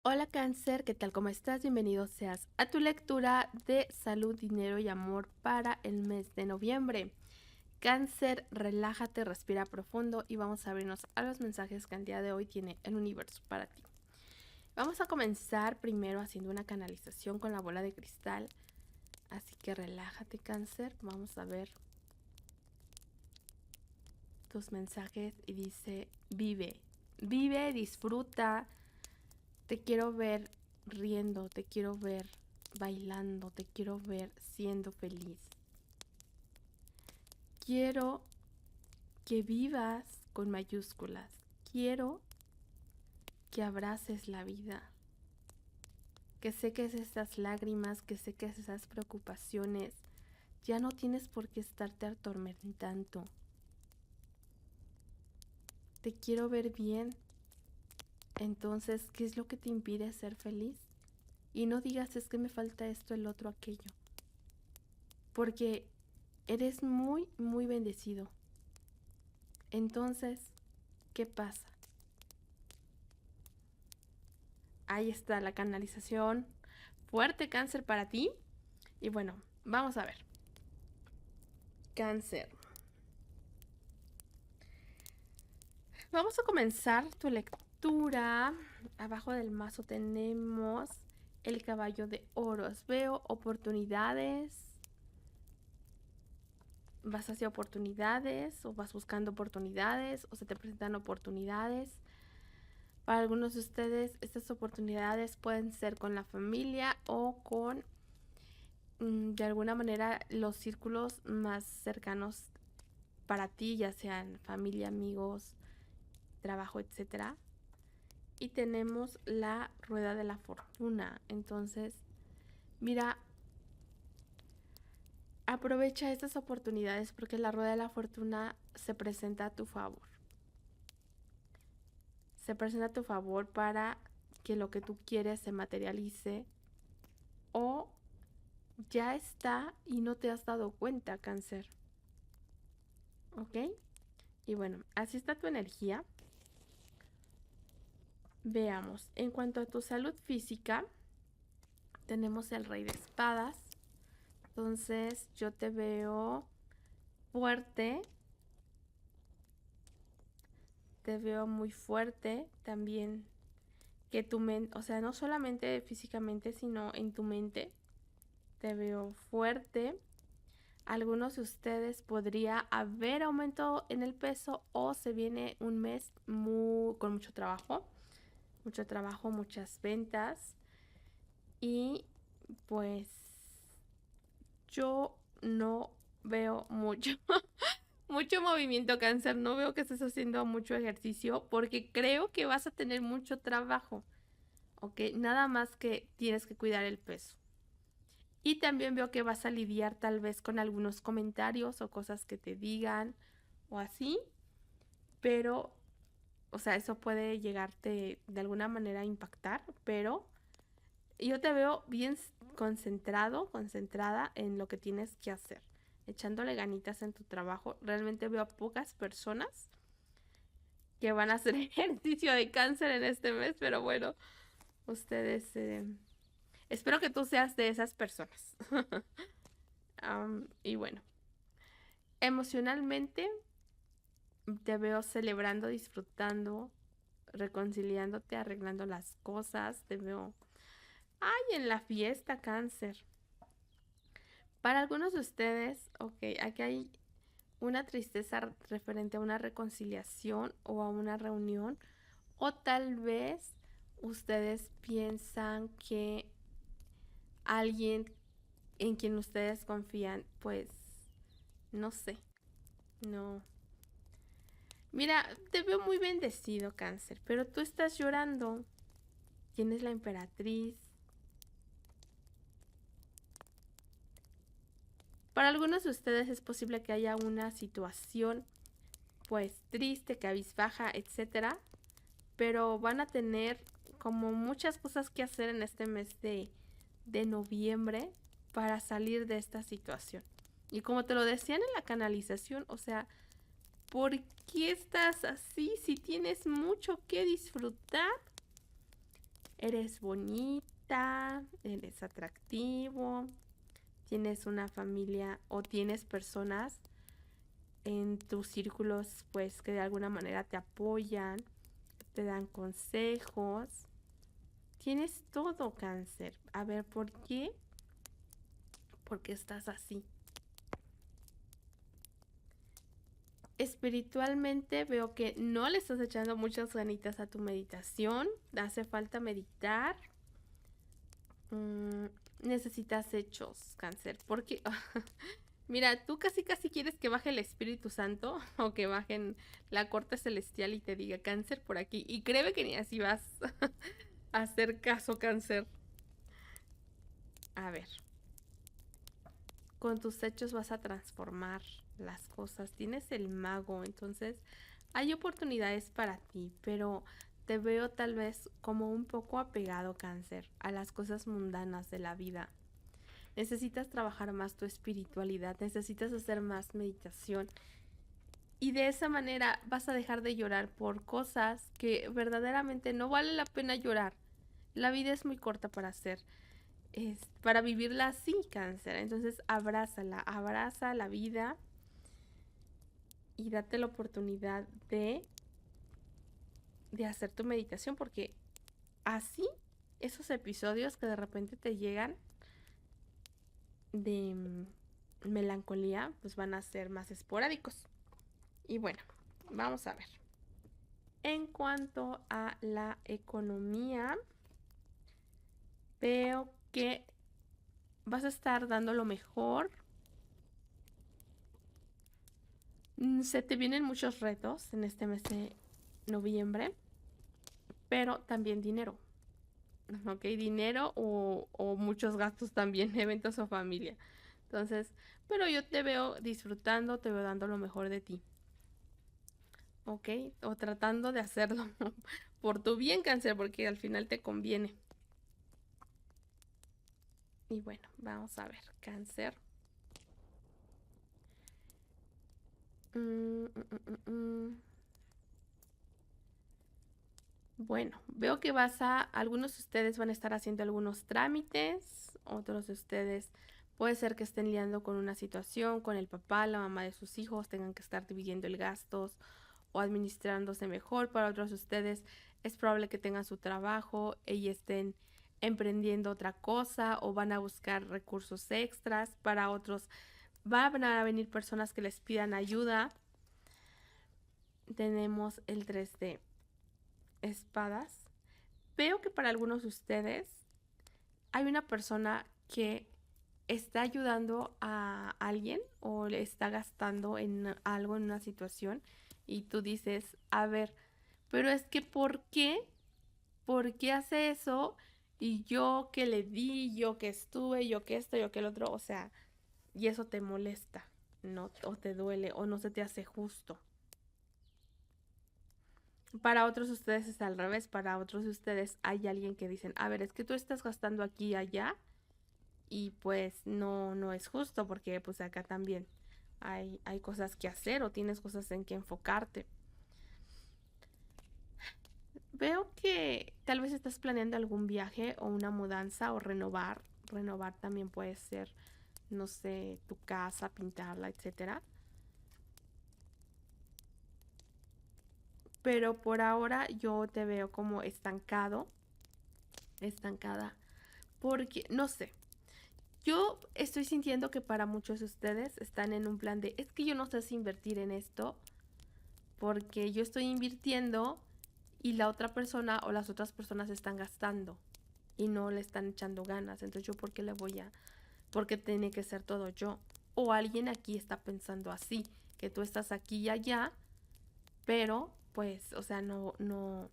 Hola Cáncer, ¿qué tal? ¿Cómo estás? Bienvenido seas a tu lectura de salud, dinero y amor para el mes de noviembre. Cáncer, relájate, respira profundo y vamos a abrirnos a los mensajes que el día de hoy tiene el universo para ti. Vamos a comenzar primero haciendo una canalización con la bola de cristal, así que relájate Cáncer, vamos a ver tus mensajes y dice, vive, disfruta. Te quiero ver riendo, te quiero ver bailando, te quiero ver siendo feliz. Quiero que vivas con mayúsculas. Quiero que abraces la vida. Que seques esas lágrimas, que seques esas preocupaciones. Ya no tienes por qué estarte atormentando. Te quiero ver bien. Entonces, ¿qué es lo que te impide ser feliz? Y no digas es que me falta esto, el otro, aquello. Porque eres muy bendecido. Entonces, ¿qué pasa? Ahí está la canalización. Fuerte Cáncer para ti. Y bueno, vamos a ver. Cáncer. Vamos a comenzar tu lectura. Abajo del mazo tenemos el caballo de oros. Veo oportunidades. Vas hacia oportunidades o vas buscando oportunidades o se te presentan oportunidades. Para algunos de ustedes estas oportunidades pueden ser con la familia o con de alguna manera los círculos más cercanos para ti, ya sean familia, amigos, trabajo, etcétera. Y tenemos la rueda de la fortuna. Entonces, mira, aprovecha estas oportunidades porque la rueda de la fortuna se presenta a tu favor. Se presenta a tu favor para que lo que tú quieres se materialice o ya está y no te has dado cuenta, Cáncer. ¿Ok? Y bueno, así está tu energía. Veamos, en cuanto a tu salud física, tenemos el rey de espadas. Entonces yo te veo fuerte, te veo muy fuerte también. Que tu mente, o sea, no solamente físicamente, sino en tu mente, te veo fuerte. Algunos de ustedes podría haber aumento en el peso o se viene un mes con mucho trabajo, muchas ventas y pues yo no veo mucho, mucho movimiento Cáncer, no veo que estés haciendo mucho ejercicio porque creo que vas a tener mucho trabajo, ¿ok? Nada más que tienes que cuidar el peso. Y también veo que vas a lidiar tal vez con algunos comentarios o cosas que te digan o así, pero, o sea, eso puede llegarte de alguna manera a impactar, pero yo te veo bien concentrado, concentrada en lo que tienes que hacer, echándole ganitas en tu trabajo. Realmente veo a pocas personas que van a hacer ejercicio de Cáncer en este mes, pero bueno, ustedes, espero que tú seas de esas personas. Y bueno, emocionalmente te veo celebrando, disfrutando, reconciliándote, arreglando las cosas, te veo, ay, en la fiesta, Cáncer. Para algunos de ustedes, ok, aquí hay una tristeza referente a una reconciliación o a una reunión, o tal vez ustedes piensan que alguien en quien ustedes confían, pues, no sé, no. Mira, te veo muy bendecido, Cáncer, pero tú estás llorando. Tienes la emperatriz. Para algunos de ustedes es posible que haya una situación pues triste, cabizbaja, etcétera, pero van a tener como muchas cosas que hacer en este mes de noviembre para salir de esta situación. Y como te lo decían en la canalización, o sea, ¿por qué estás así si tienes mucho que disfrutar? Eres bonita, eres atractivo, tienes una familia o tienes personas en tus círculos pues que de alguna manera te apoyan, te dan consejos. Tienes todo, Cáncer. A ver, ¿por qué? ¿Por qué estás así? Espiritualmente veo que no le estás echando muchas ganitas a tu meditación. Hace falta meditar. Necesitas hechos, Cáncer. Porque, mira, tú casi quieres que baje el Espíritu Santo o que bajen la corte celestial y te diga Cáncer por aquí. Y créeme que ni así vas a hacer caso, Cáncer. A ver, con tus hechos vas a transformar las cosas. Tienes el mago, entonces hay oportunidades para ti, pero te veo tal vez como un poco apegado, Cáncer, a las cosas mundanas de la vida. Necesitas trabajar más tu espiritualidad, necesitas hacer más meditación y de esa manera vas a dejar de llorar por cosas que verdaderamente no vale la pena llorar. La vida es muy corta para para vivirla así, Cáncer. Entonces abrázala, abraza la vida y date la oportunidad de hacer tu meditación, porque así esos episodios que de repente te llegan de melancolía pues van a ser más esporádicos. Y bueno, vamos a ver. En cuanto a la economía, veo que vas a estar dando lo mejor. Se te vienen muchos retos en este mes de noviembre, pero también dinero. ¿Ok? Dinero o muchos gastos también, eventos o familia. Entonces, pero yo te veo disfrutando, te veo dando lo mejor de ti. ¿Ok? O tratando de hacerlo por tu bien, Cáncer, porque al final te conviene. Y bueno, vamos a ver, Cáncer. Bueno, veo que algunos de ustedes van a estar haciendo algunos trámites, otros de ustedes puede ser que estén lidiando con una situación, con el papá, la mamá de sus hijos, tengan que estar dividiendo el gastos o administrándose mejor. Para otros de ustedes es probable que tengan su trabajo y estén emprendiendo otra cosa o van a buscar recursos extras. Para otros van a venir personas que les pidan ayuda. Tenemos el 3 de espadas. Veo que para algunos de ustedes hay una persona que está ayudando a alguien o le está gastando en algo, en una situación, y tú dices, a ver, pero es que ¿por qué? ¿Por qué hace eso? Y yo que le di, yo que estuve, yo que esto, yo que el otro, o sea, y eso te molesta, ¿no? O te duele, o no se te hace justo. Para otros de ustedes es al revés, para otros de ustedes hay alguien que dicen, a ver, es que tú estás gastando aquí y allá y pues no es justo porque pues acá también hay cosas que hacer o tienes cosas en que enfocarte. Veo que tal vez estás planeando algún viaje o una mudanza o renovar. Renovar también puede ser, no sé, tu casa, pintarla, etcétera. Pero por ahora yo te veo como estancado, estancada, porque no sé. Yo estoy sintiendo que para muchos de ustedes están en un plan de, es que yo no sé si invertir en esto, porque yo estoy invirtiendo y la otra persona o las otras personas están gastando y no le están echando ganas. Entonces yo, ¿por qué le voy a...? Porque tiene que ser todo yo. O alguien aquí está pensando así, que tú estás aquí y allá, pero pues, o sea, no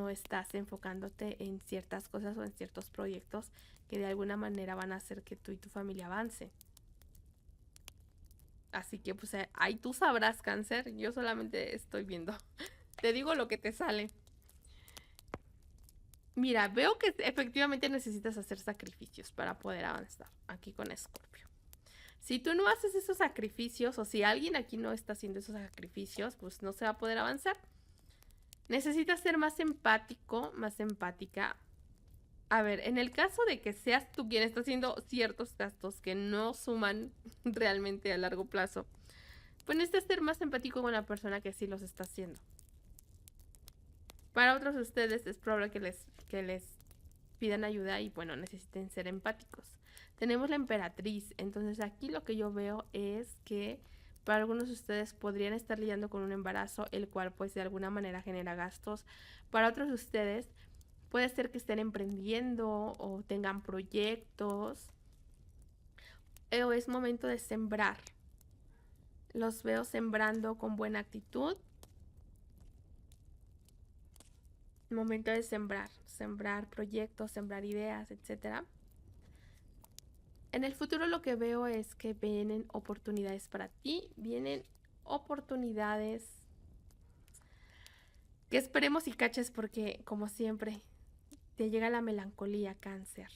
estás enfocándote en ciertas cosas o en ciertos proyectos que de alguna manera van a hacer que tú y tu familia avancen. Así que pues ahí tú sabrás, Cáncer, yo solamente estoy viendo. Te digo lo que te sale. Mira, veo que efectivamente necesitas hacer sacrificios para poder avanzar aquí con Escorpio. Si tú no haces esos sacrificios o si alguien aquí no está haciendo esos sacrificios, pues no se va a poder avanzar. Necesitas ser más empático, más empática. A ver, en el caso de que seas tú quien está haciendo ciertos gastos que no suman realmente a largo plazo, pues necesitas ser más empático con la persona que sí los está haciendo. Para otros de ustedes es probable que les pidan ayuda y bueno, necesiten ser empáticos. Tenemos la emperatriz, entonces aquí lo que yo veo es que para algunos de ustedes podrían estar lidiando con un embarazo, el cual pues de alguna manera genera gastos. Para otros de ustedes puede ser que estén emprendiendo o tengan proyectos, o es momento de sembrar. Los veo sembrando con buena actitud. Momento de sembrar proyectos, sembrar ideas, etc. En el futuro lo que veo es que vienen oportunidades para ti, vienen oportunidades que esperemos y caches porque, como siempre, te llega la melancolía, Cáncer.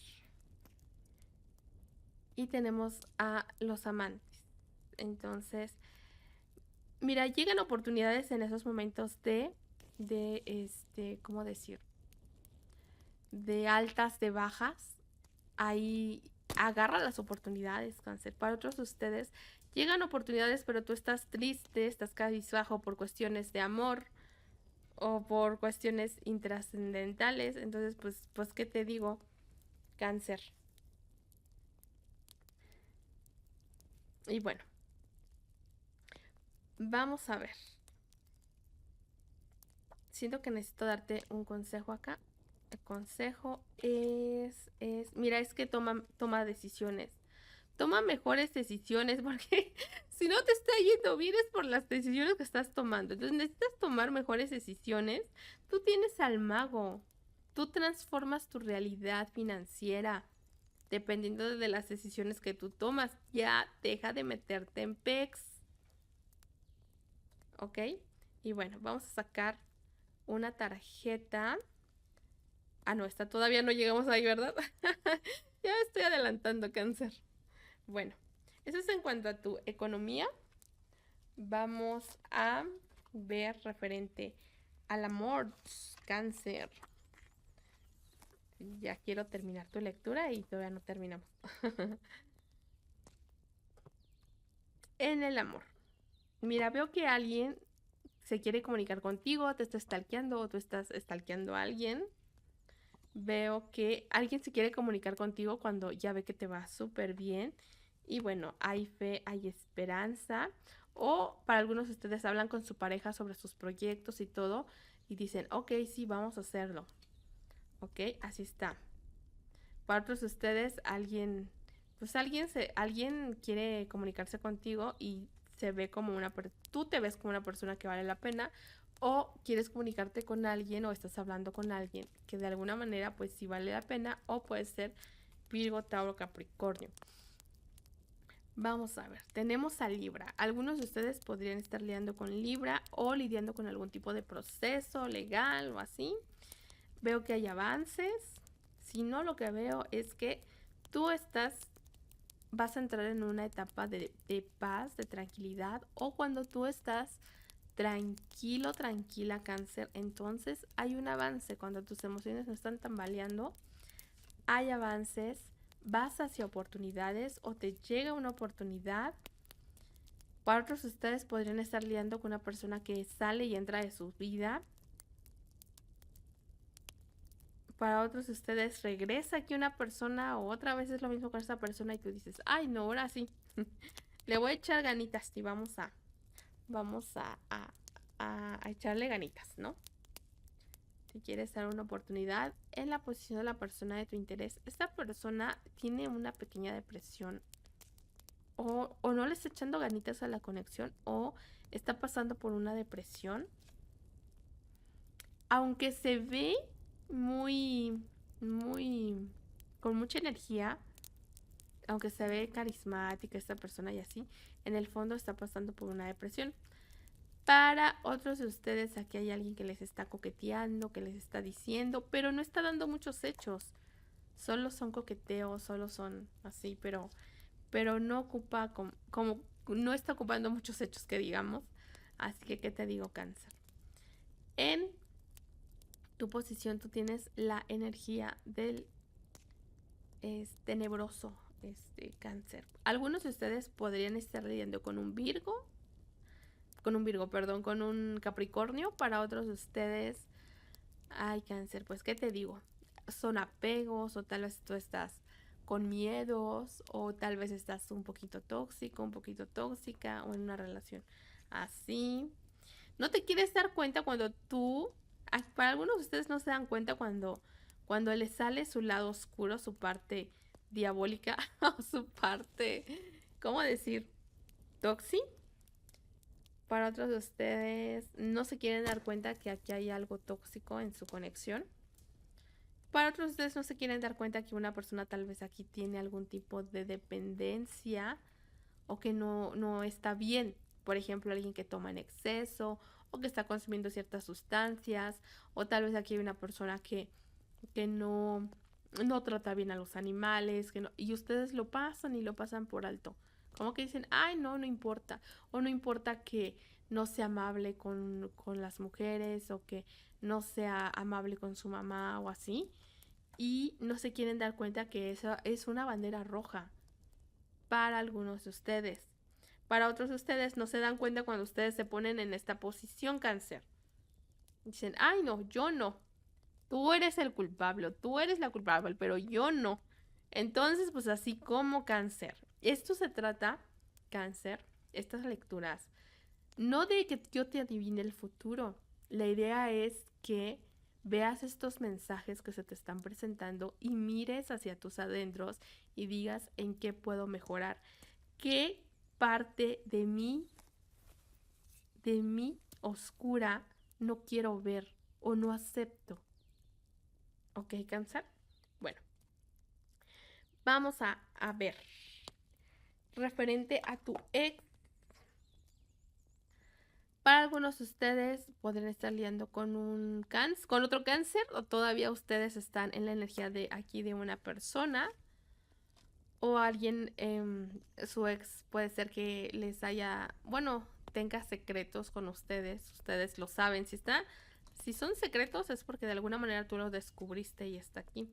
Y tenemos a los amantes. Entonces, mira, llegan oportunidades en esos momentos ¿cómo decir? De altas, de bajas. Ahí agarra las oportunidades, Cáncer. Para otros de ustedes llegan oportunidades, pero tú estás triste, estás cabizbajo por cuestiones de amor o por cuestiones intrascendentales. Entonces, pues, ¿qué te digo, Cáncer? Y bueno, vamos a ver. Siento que necesito darte un consejo acá. El consejo mira, es que toma decisiones. Toma mejores decisiones porque si no te está yendo bien es por las decisiones que estás tomando. Entonces necesitas tomar mejores decisiones. Tú tienes al mago. Tú transformas tu realidad financiera dependiendo de las decisiones que tú tomas. Ya deja de meterte en pex. ¿Ok? Y bueno, vamos a sacar una tarjeta. Ah, no, esta todavía no llegamos ahí, ¿verdad? Ya me estoy adelantando, Cáncer. Bueno, eso es en cuanto a tu economía. Vamos a ver referente al amor, Cáncer. Ya quiero terminar tu lectura y todavía no terminamos. En el amor. Mira, veo que alguien se quiere comunicar contigo, te está stalkeando o tú estás stalkeando a alguien. Veo que alguien se quiere comunicar contigo cuando ya ve que te va súper bien. Y bueno, hay fe, hay esperanza. O para algunos de ustedes hablan con su pareja sobre sus proyectos y todo. Y dicen, ok, sí, vamos a hacerlo. Ok, así está. Para otros de ustedes, alguien quiere comunicarse contigo y se ve como tú te ves como una persona que vale la pena, o quieres comunicarte con alguien o estás hablando con alguien que de alguna manera pues sí vale la pena, o puede ser Virgo, Tauro, Capricornio. Vamos a ver, tenemos a Libra. Algunos de ustedes podrían estar lidiando con Libra o lidiando con algún tipo de proceso legal o así. Veo que hay avances. Si no, lo que veo es que tú vas a entrar en una etapa de paz, de tranquilidad, o cuando tú estás tranquilo, tranquila, Cáncer, entonces hay un avance. Cuando tus emociones no están tambaleando, hay avances, vas hacia oportunidades o te llega una oportunidad. Para otros de ustedes podrían estar lidiando con una persona que sale y entra de su vida. Para otros de ustedes regresa aquí una persona o otra vez es lo mismo con esa persona y tú dices, ay no, ahora sí, le voy a echar ganitas y vamos a echarle ganitas, ¿no? Si quieres dar una oportunidad en la posición de la persona de tu interés, esta persona tiene una pequeña depresión o no le está echando ganitas a la conexión o está pasando por una depresión. Aunque se ve muy, muy, con mucha energía, aunque se ve carismática esta persona y así, en el fondo está pasando por una depresión. Para otros de ustedes, aquí hay alguien que les está coqueteando, que les está diciendo, pero no está dando muchos hechos. Solo son coqueteos, solo son así, pero no ocupa como no está ocupando muchos hechos que digamos. Así que, ¿qué te digo, Cáncer? En tu posición tú tienes la energía del es tenebroso este cáncer. Algunos de ustedes podrían estar lidiando perdón, con un Capricornio. Para otros de ustedes, ay, cáncer, pues qué te digo, son apegos, o tal vez tú estás con miedos, o tal vez estás un poquito tóxico, un poquito tóxica, o en una relación así. No te quieres dar cuenta cuando para algunos de ustedes no se dan cuenta cuando les sale su lado oscuro, su parte diabólica, o su parte, ¿cómo decir? Tóxica. Para otros de ustedes no se quieren dar cuenta que aquí hay algo tóxico en su conexión. Para otros de ustedes no se quieren dar cuenta que una persona tal vez aquí tiene algún tipo de dependencia o que no está bien. Por ejemplo, alguien que toma en exceso o que está consumiendo ciertas sustancias, o tal vez aquí hay una persona que no trata bien a los animales, y ustedes lo pasan y lo pasan por alto. Como que dicen, ay, no importa. O no importa que no sea amable con las mujeres, o que no sea amable con su mamá o así. Y no se quieren dar cuenta que esa es una bandera roja para algunos de ustedes. Para otros de ustedes no se dan cuenta cuando ustedes se ponen en esta posición, cáncer. Dicen, ay, no, yo no. Tú eres el culpable, tú eres la culpable, pero yo no. Entonces, pues así como cáncer. Esto se trata, cáncer, estas lecturas, no de que yo te adivine el futuro. La idea es que veas estos mensajes que se te están presentando y mires hacia tus adentros y digas en qué puedo mejorar. ¿Qué parte de mí oscura no quiero ver o no acepto? ¿Ok, cáncer? Bueno, vamos a ver. Referente a tu ex, para algunos de ustedes podrían estar lidiando con con otro cáncer, o todavía ustedes están en la energía de aquí de una persona, o alguien, su ex puede ser que les haya, bueno, tenga secretos con ustedes lo saben. Si son secretos es porque de alguna manera tú lo descubriste y está aquí.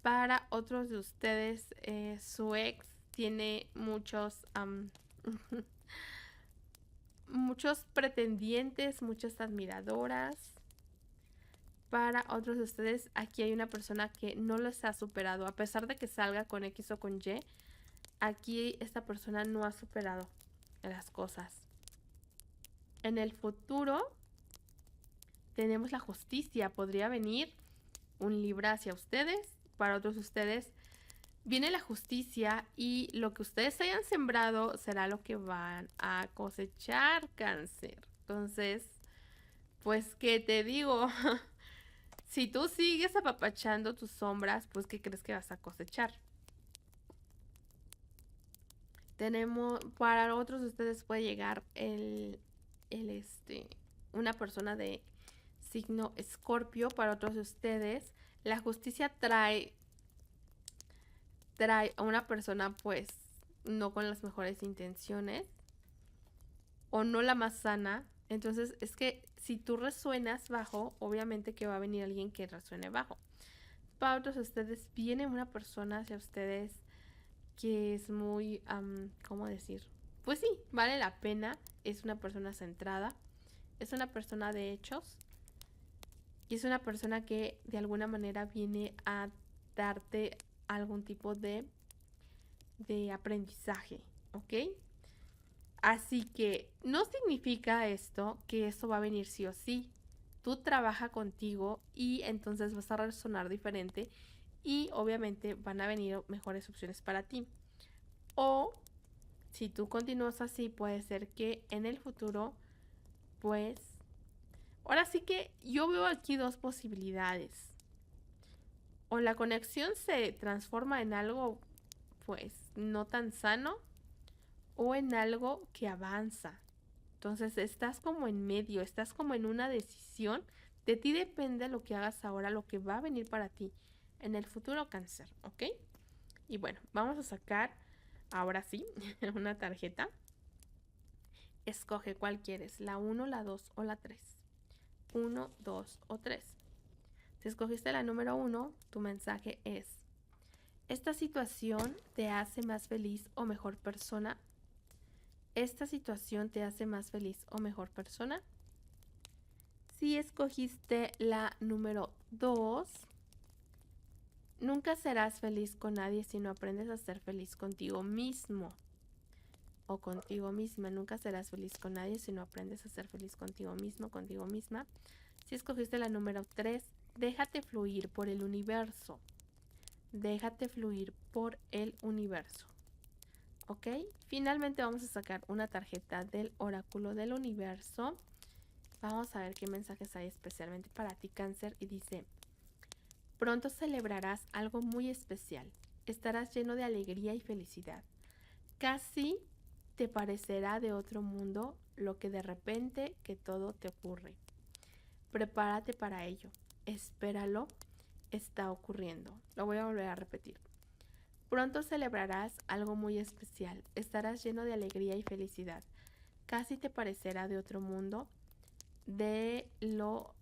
Para otros de ustedes, su ex tiene muchos pretendientes, muchas admiradoras. Para otros de ustedes, aquí hay una persona que no los ha superado. A pesar de que salga con X o con Y, aquí esta persona no ha superado las cosas. En el futuro tenemos la justicia. Podría venir un Libra hacia ustedes. Para otros de ustedes viene la justicia, y lo que ustedes hayan sembrado será lo que van a cosechar, cáncer. Entonces, pues, ¿qué te digo? Si tú sigues apapachando tus sombras, pues, ¿qué crees que vas a cosechar? Para otros de ustedes puede llegar una persona de signo Escorpio. Para otros de ustedes, la justicia trae a una persona, pues, no con las mejores intenciones, o no la más sana. Entonces, es que si tú resuenas bajo, obviamente que va a venir alguien que resuene bajo. Para otros de ustedes viene una persona hacia ustedes que es muy, ¿cómo decir? Pues sí, vale la pena. Es una persona centrada, es una persona de hechos, y es una persona que de alguna manera viene a darte algún tipo de aprendizaje, ¿ok? Así que no significa esto que eso va a venir sí o sí. Tú trabaja contigo y entonces vas a resonar diferente, y obviamente van a venir mejores opciones para ti. O si tú continúas así, puede ser que en el futuro, pues, ahora sí que yo veo aquí dos posibilidades. O la conexión se transforma en algo, pues, no tan sano, o en algo que avanza. Entonces estás como en medio, estás como en una decisión. De ti depende lo que hagas ahora, lo que va a venir para ti en el futuro, cáncer, ¿ok? Y bueno, vamos a sacar ahora sí una tarjeta. Escoge cuál quieres, la 1, la 2 o la 3. 1, 2 o 3. Si escogiste la número 1, tu mensaje es: ¿Esta situación te hace más feliz o mejor persona? ¿Esta situación te hace más feliz o mejor persona? Si escogiste la número 2, nunca serás feliz con nadie si no aprendes a ser feliz contigo mismo o contigo misma. Nunca serás feliz con nadie si no aprendes a ser feliz contigo mismo, contigo misma. Si escogiste la número 3, déjate fluir por el universo. Déjate fluir por el universo. ¿Ok? Finalmente vamos a sacar una tarjeta del oráculo del universo. Vamos a ver qué mensajes hay especialmente para ti, Cáncer. Y dice: pronto celebrarás algo muy especial. Estarás lleno de alegría y felicidad. Casi te parecerá de otro mundo lo que de repente que todo te ocurre. Prepárate para ello. Espéralo. Está ocurriendo. Lo voy a volver a repetir. Pronto celebrarás algo muy especial. Estarás lleno de alegría y felicidad. Casi te parecerá de otro mundo de lo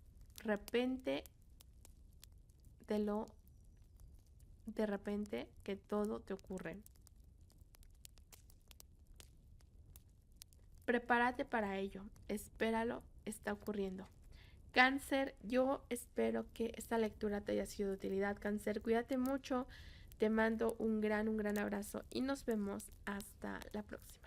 repente que todo te ocurre. Prepárate para ello. Espéralo. Está ocurriendo. Cáncer, yo espero que esta lectura te haya sido de utilidad. Cáncer, cuídate mucho. Te mando un gran abrazo y nos vemos hasta la próxima.